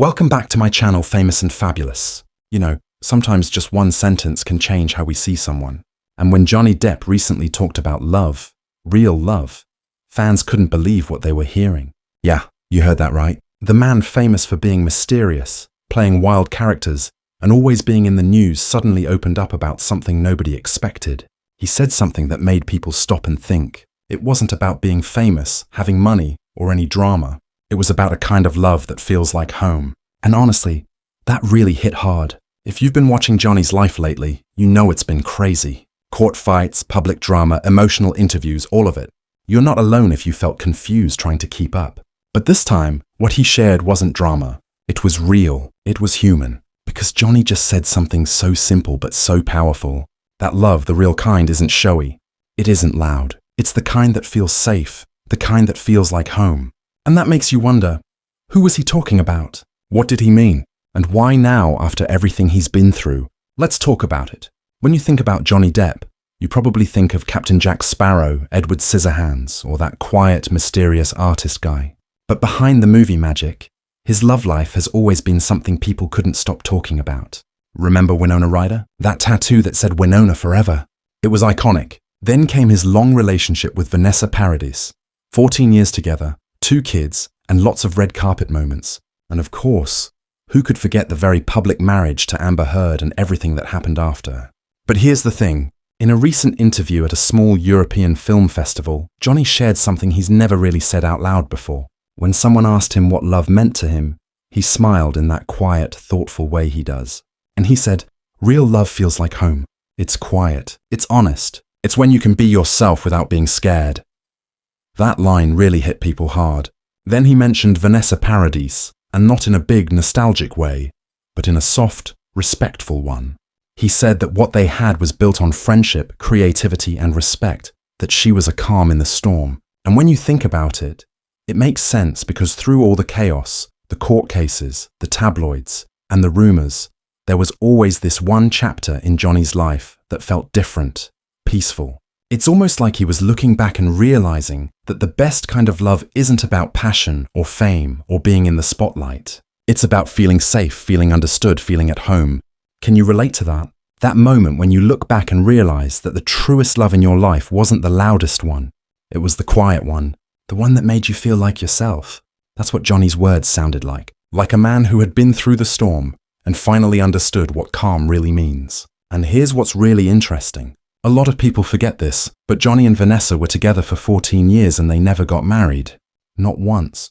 Welcome back to my channel, Famous and Fabulous. You know, sometimes just one sentence can change how we see someone. And when Johnny Depp recently talked about love, real love, fans couldn't believe what they were hearing. Yeah, you heard that right. The man famous for being mysterious, playing wild characters, and always being in the news suddenly opened up about something nobody expected. He said something that made people stop and think. It wasn't about being famous, having money, or any drama. It was about a kind of love that feels like home. And honestly, that really hit hard. If you've been watching Johnny's life lately, you know it's been crazy. Court fights, public drama, emotional interviews, all of it. You're not alone if you felt confused trying to keep up. But this time, what he shared wasn't drama. It was real. It was human. Because Johnny just said something so simple but so powerful. That love, the real kind, isn't showy. It isn't loud. It's the kind that feels safe. The kind that feels like home. And that makes you wonder, who was he talking about? What did he mean? And why now, after everything he's been through? Let's talk about it. When you think about Johnny Depp, you probably think of Captain Jack Sparrow, Edward Scissorhands, or that quiet, mysterious artist guy. But behind the movie magic, his love life has always been something people couldn't stop talking about. Remember Winona Ryder? That tattoo that said Winona forever. It was iconic. Then came his long relationship with Vanessa Paradis. 14 years together, 2 kids, and lots of red carpet moments. And of course, who could forget the very public marriage to Amber Heard and everything that happened after? But here's the thing. In a recent interview at a small European film festival, Johnny shared something he's never really said out loud before. When someone asked him what love meant to him, he smiled in that quiet, thoughtful way he does. And he said, "Real love feels like home. It's quiet. It's honest. It's when you can be yourself without being scared." That line really hit people hard. Then he mentioned Vanessa Paradis, and not in a big, nostalgic way, but in a soft, respectful one. He said that what they had was built on friendship, creativity, and respect, that she was a calm in the storm. And when you think about it, it makes sense because through all the chaos, the court cases, the tabloids, and the rumors, there was always this one chapter in Johnny's life that felt different, peaceful. It's almost like he was looking back and realizing that the best kind of love isn't about passion or fame or being in the spotlight. It's about feeling safe, feeling understood, feeling at home. Can you relate to that? That moment when you look back and realize that the truest love in your life wasn't the loudest one. It was the quiet one, the one that made you feel like yourself. That's what Johnny's words sounded like a man who had been through the storm and finally understood what calm really means. And here's what's really interesting. A lot of people forget this, but Johnny and Vanessa were together for 14 years and they never got married. Not once.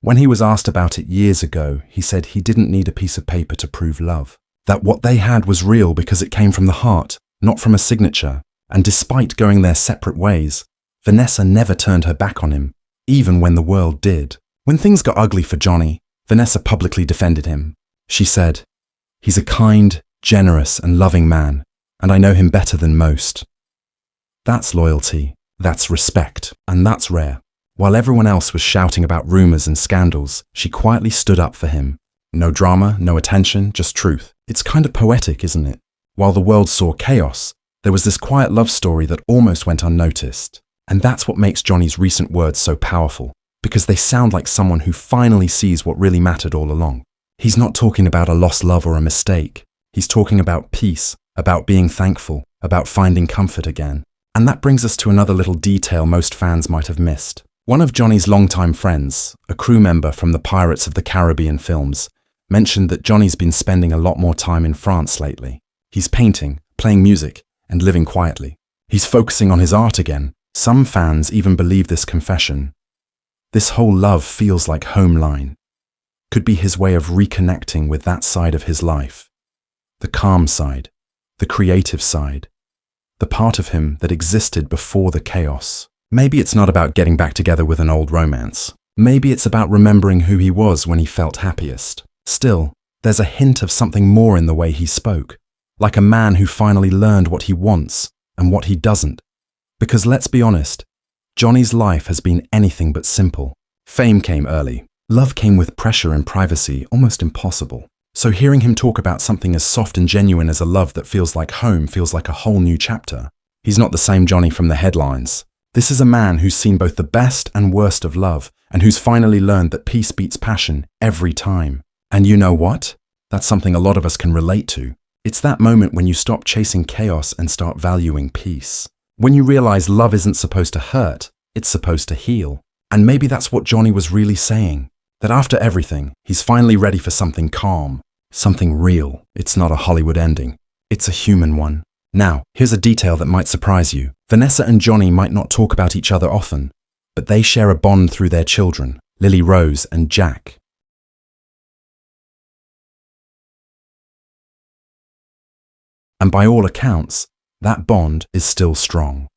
When he was asked about it years ago, he said he didn't need a piece of paper to prove love. That what they had was real because it came from the heart, not from a signature. And despite going their separate ways, Vanessa never turned her back on him, even when the world did. When things got ugly for Johnny, Vanessa publicly defended him. She said, "He's a kind, generous, and loving man. And I know him better than most." That's loyalty, that's respect, and that's rare. While everyone else was shouting about rumors and scandals, she quietly stood up for him. No drama, no attention, just truth. It's kind of poetic, isn't it? While the world saw chaos, there was this quiet love story that almost went unnoticed. And that's what makes Johnny's recent words so powerful, because they sound like someone who finally sees what really mattered all along. He's not talking about a lost love or a mistake. He's talking about peace, about being thankful, about finding comfort again. And that brings us to another little detail most fans might have missed. One of Johnny's longtime friends, a crew member from the Pirates of the Caribbean films, mentioned that Johnny's been spending a lot more time in France lately. He's painting, playing music, and living quietly. He's focusing on his art again. Some fans even believe this confession. This whole love feels like home line. Could be his way of reconnecting with that side of his life. The calm side. The creative side, the part of him that existed before the chaos. Maybe it's not about getting back together with an old romance. Maybe it's about remembering who he was when he felt happiest. Still, there's a hint of something more in the way he spoke, like a man who finally learned what he wants and what he doesn't. Because let's be honest, Johnny's life has been anything but simple. Fame came early. Love came with pressure and privacy, almost impossible. So hearing him talk about something as soft and genuine as a love that feels like home feels like a whole new chapter. He's not the same Johnny from the headlines. This is a man who's seen both the best and worst of love, and who's finally learned that peace beats passion every time. And you know what? That's something a lot of us can relate to. It's that moment when you stop chasing chaos and start valuing peace. When you realize love isn't supposed to hurt, it's supposed to heal. And maybe that's what Johnny was really saying. That after everything, he's finally ready for something calm, something real. It's not a Hollywood ending. It's a human one. Now, here's a detail that might surprise you. Vanessa and Johnny might not talk about each other often, but they share a bond through their children, Lily Rose and Jack. And by all accounts, that bond is still strong.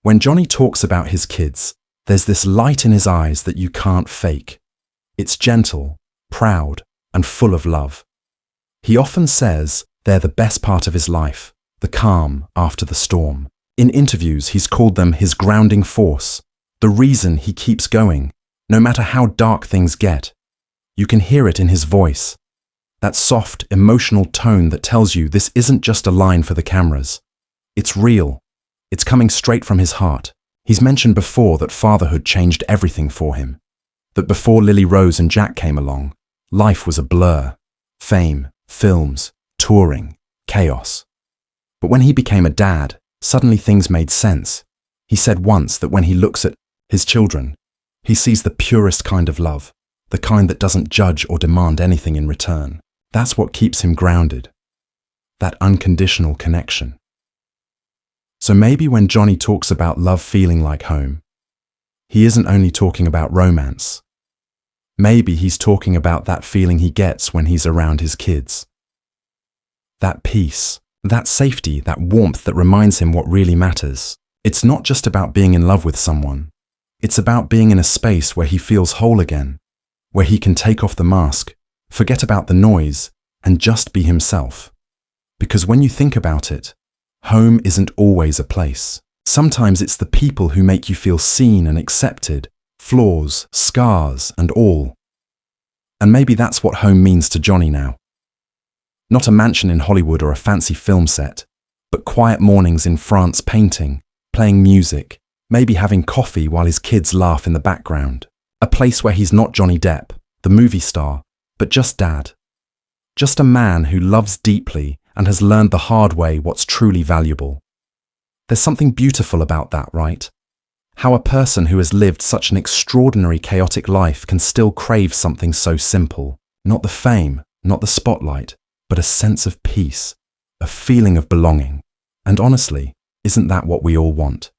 When Johnny talks about his kids, there's this light in his eyes that you can't fake. It's gentle, proud, and full of love. He often says they're the best part of his life, the calm after the storm. In interviews, he's called them his grounding force, the reason he keeps going, no matter how dark things get. You can hear it in his voice, that soft, emotional tone that tells you this isn't just a line for the cameras. It's real. It's coming straight from his heart. He's mentioned before that fatherhood changed everything for him, that before Lily Rose and Jack came along, life was a blur. Fame, films, touring, chaos. But when he became a dad, suddenly things made sense. He said once that when he looks at his children, he sees the purest kind of love, the kind that doesn't judge or demand anything in return. That's what keeps him grounded, that unconditional connection. So maybe when Johnny talks about love feeling like home, he isn't only talking about romance. Maybe he's talking about that feeling he gets when he's around his kids. That peace, that safety, that warmth that reminds him what really matters. It's not just about being in love with someone. It's about being in a space where he feels whole again, where he can take off the mask, forget about the noise, and just be himself. Because when you think about it, home isn't always a place. Sometimes it's the people who make you feel seen and accepted, flaws, scars, and all. And maybe that's what home means to Johnny now. Not a mansion in Hollywood or a fancy film set, but quiet mornings in France painting, playing music, maybe having coffee while his kids laugh in the background. A place where he's not Johnny Depp, the movie star, but just dad. Just a man who loves deeply and has learned the hard way what's truly valuable. There's something beautiful about that, right? How a person who has lived such an extraordinary chaotic life can still crave something so simple. Not the fame, not the spotlight, but a sense of peace, a feeling of belonging. And honestly, isn't that what we all want?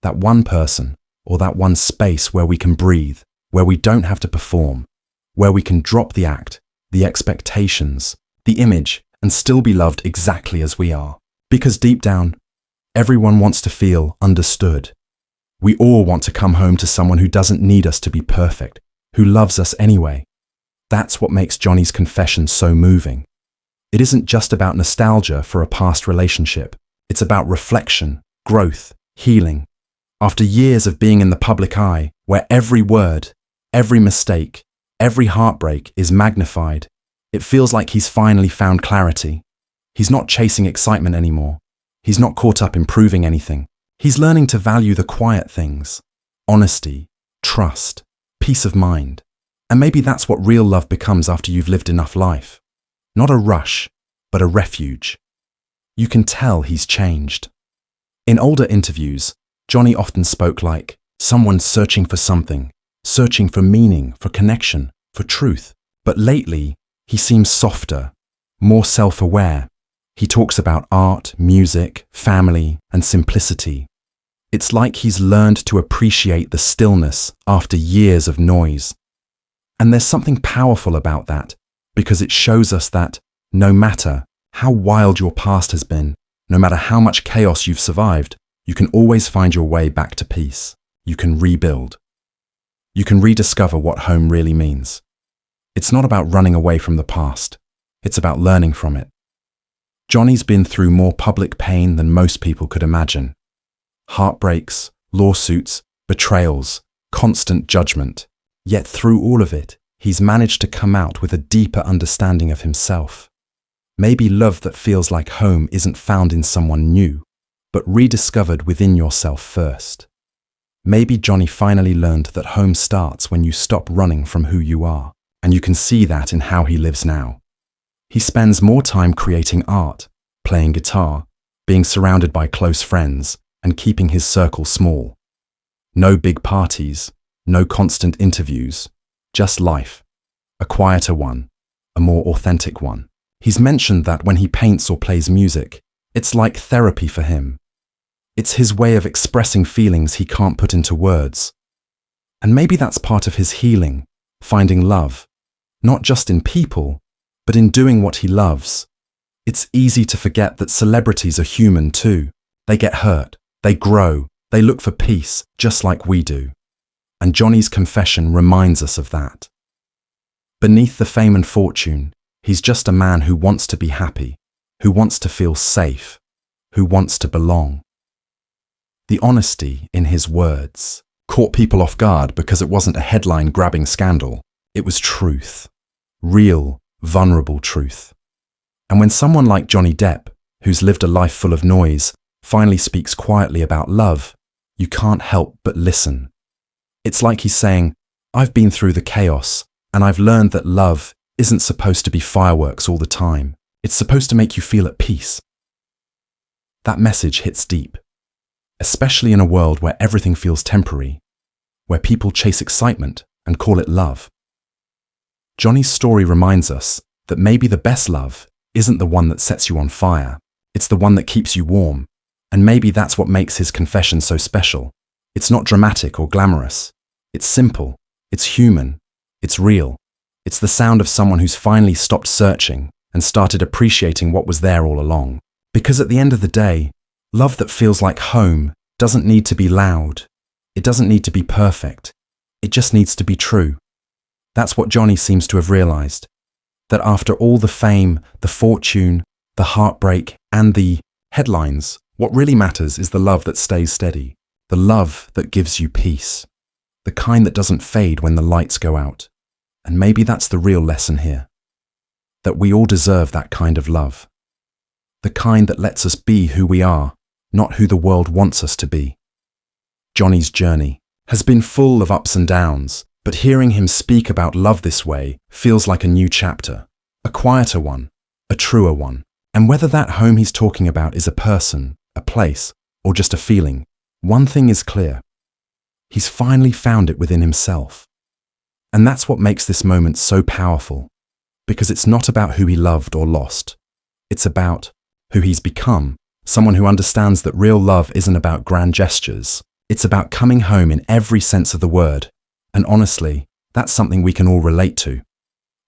That one person, or that one space where we can breathe, where we don't have to perform, where we can drop the act, the expectations, the image, and still be loved exactly as we are. Because deep down, everyone wants to feel understood. We all want to come home to someone who doesn't need us to be perfect, who loves us anyway. That's what makes Johnny's confession so moving. It isn't just about nostalgia for a past relationship. It's about reflection, growth, healing. After years of being in the public eye, where every word, every mistake, every heartbreak is magnified, it feels like he's finally found clarity. He's not chasing excitement anymore. He's not caught up in proving anything. He's learning to value the quiet things: honesty, trust, peace of mind. And maybe that's what real love becomes after you've lived enough life. Not a rush, but a refuge. You can tell he's changed. In older interviews, Johnny often spoke like someone searching for something, searching for meaning, for connection, for truth. But lately, he seems softer, more self-aware. He talks about art, music, family, and simplicity. It's like he's learned to appreciate the stillness after years of noise. And there's something powerful about that, because it shows us that no matter how wild your past has been, no matter how much chaos you've survived, you can always find your way back to peace. You can rebuild. You can rediscover what home really means. It's not about running away from the past. It's about learning from it. Johnny's been through more public pain than most people could imagine. Heartbreaks, lawsuits, betrayals, constant judgment. Yet through all of it, he's managed to come out with a deeper understanding of himself. Maybe love that feels like home isn't found in someone new, but rediscovered within yourself first. Maybe Johnny finally learned that home starts when you stop running from who you are, and you can see that in how he lives now. He spends more time creating art, playing guitar, being surrounded by close friends, and keeping his circle small. No big parties, no constant interviews, just life. A quieter one, a more authentic one. He's mentioned that when he paints or plays music, it's like therapy for him. It's his way of expressing feelings he can't put into words. And maybe that's part of his healing, finding love, not just in people, but in doing what he loves. It's easy to forget that celebrities are human too. They get hurt, they grow, they look for peace, just like we do. And Johnny's confession reminds us of that. Beneath the fame and fortune, he's just a man who wants to be happy, who wants to feel safe, who wants to belong. The honesty in his words caught people off guard because it wasn't a headline-grabbing scandal. It was truth. Real, vulnerable truth. And when someone like Johnny Depp, who's lived a life full of noise, finally speaks quietly about love, you can't help but listen. It's like he's saying, I've been through the chaos, and I've learned that love isn't supposed to be fireworks all the time. It's supposed to make you feel at peace. That message hits deep, especially in a world where everything feels temporary, where people chase excitement and call it love. Johnny's story reminds us that maybe the best love isn't the one that sets you on fire, it's the one that keeps you warm, and maybe that's what makes his confession so special. It's not dramatic or glamorous. It's simple, it's human, it's real. It's the sound of someone who's finally stopped searching and started appreciating what was there all along. Because at the end of the day, love that feels like home doesn't need to be loud. It doesn't need to be perfect. It just needs to be true. That's what Johnny seems to have realized. That after all the fame, the fortune, the heartbreak, and the headlines, what really matters is the love that stays steady. The love that gives you peace. The kind that doesn't fade when the lights go out. And maybe that's the real lesson here. That we all deserve that kind of love. The kind that lets us be who we are, not who the world wants us to be. Johnny's journey has been full of ups and downs, but hearing him speak about love this way feels like a new chapter, a quieter one, a truer one. And whether that home he's talking about is a person, a place, or just a feeling, one thing is clear. He's finally found it within himself. And that's what makes this moment so powerful, because it's not about who he loved or lost. It's about who he's become, someone who understands that real love isn't about grand gestures. It's about coming home in every sense of the word. And honestly, that's something we can all relate to.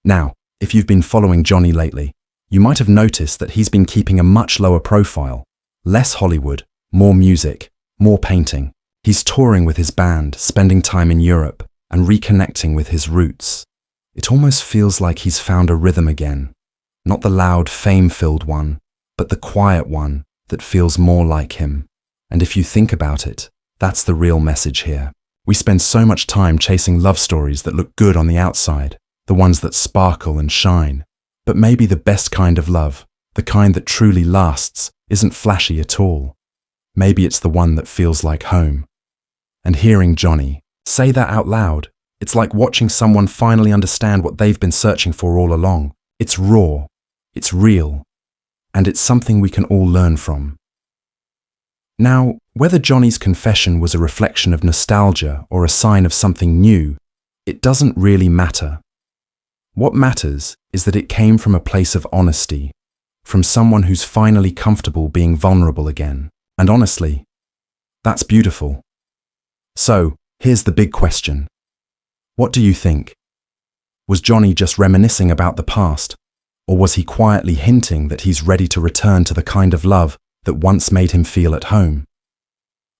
Now, if you've been following Johnny lately, you might have noticed that he's been keeping a much lower profile, less Hollywood, more music, more painting. He's touring with his band, spending time in Europe, and reconnecting with his roots. It almost feels like he's found a rhythm again, not the loud, fame-filled one, but the quiet one that feels more like him. And if you think about it, that's the real message here. We spend so much time chasing love stories that look good on the outside, the ones that sparkle and shine. But maybe the best kind of love, the kind that truly lasts, isn't flashy at all. Maybe it's the one that feels like home. And hearing Johnny say that out loud, it's like watching someone finally understand what they've been searching for all along. It's raw, it's real, and it's something we can all learn from. Now, whether Johnny's confession was a reflection of nostalgia or a sign of something new, it doesn't really matter. What matters is that it came from a place of honesty, from someone who's finally comfortable being vulnerable again. And honestly, that's beautiful. So, here's the big question. What do you think? Was Johnny just reminiscing about the past, or was he quietly hinting that he's ready to return to the kind of love that once made him feel at home?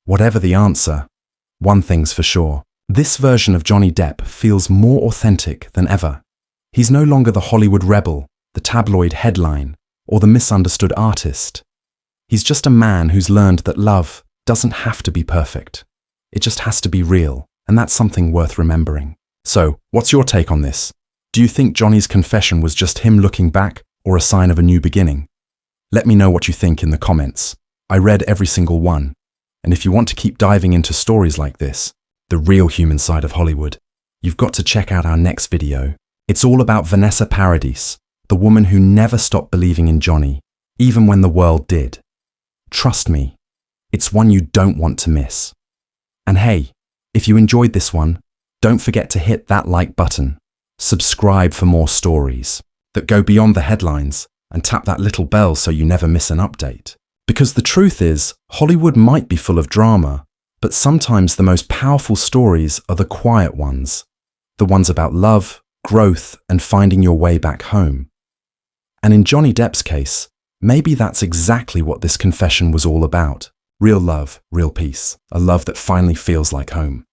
Whatever the answer, one thing's for sure. This version of Johnny Depp feels more authentic than ever. He's no longer the Hollywood rebel, the tabloid headline, or the misunderstood artist. He's just a man who's learned that love doesn't have to be perfect. It just has to be real, and that's something worth remembering. So, what's your take on this? Do you think Johnny's confession was just him looking back, or a sign of a new beginning? Let me know what you think in the comments. I read every single one. And if you want to keep diving into stories like this, the real human side of Hollywood, you've got to check out our next video. It's all about Vanessa Paradis, the woman who never stopped believing in Johnny, even when the world did. Trust me, it's one you don't want to miss. And hey, if you enjoyed this one, don't forget to hit that like button, subscribe for more stories that go beyond the headlines, and tap that little bell so you never miss an update. Because the truth is, Hollywood might be full of drama, but sometimes the most powerful stories are the quiet ones, the ones about love, growth, and finding your way back home. And in Johnny Depp's case, maybe that's exactly what this confession was all about. Real love, real peace, a love that finally feels like home.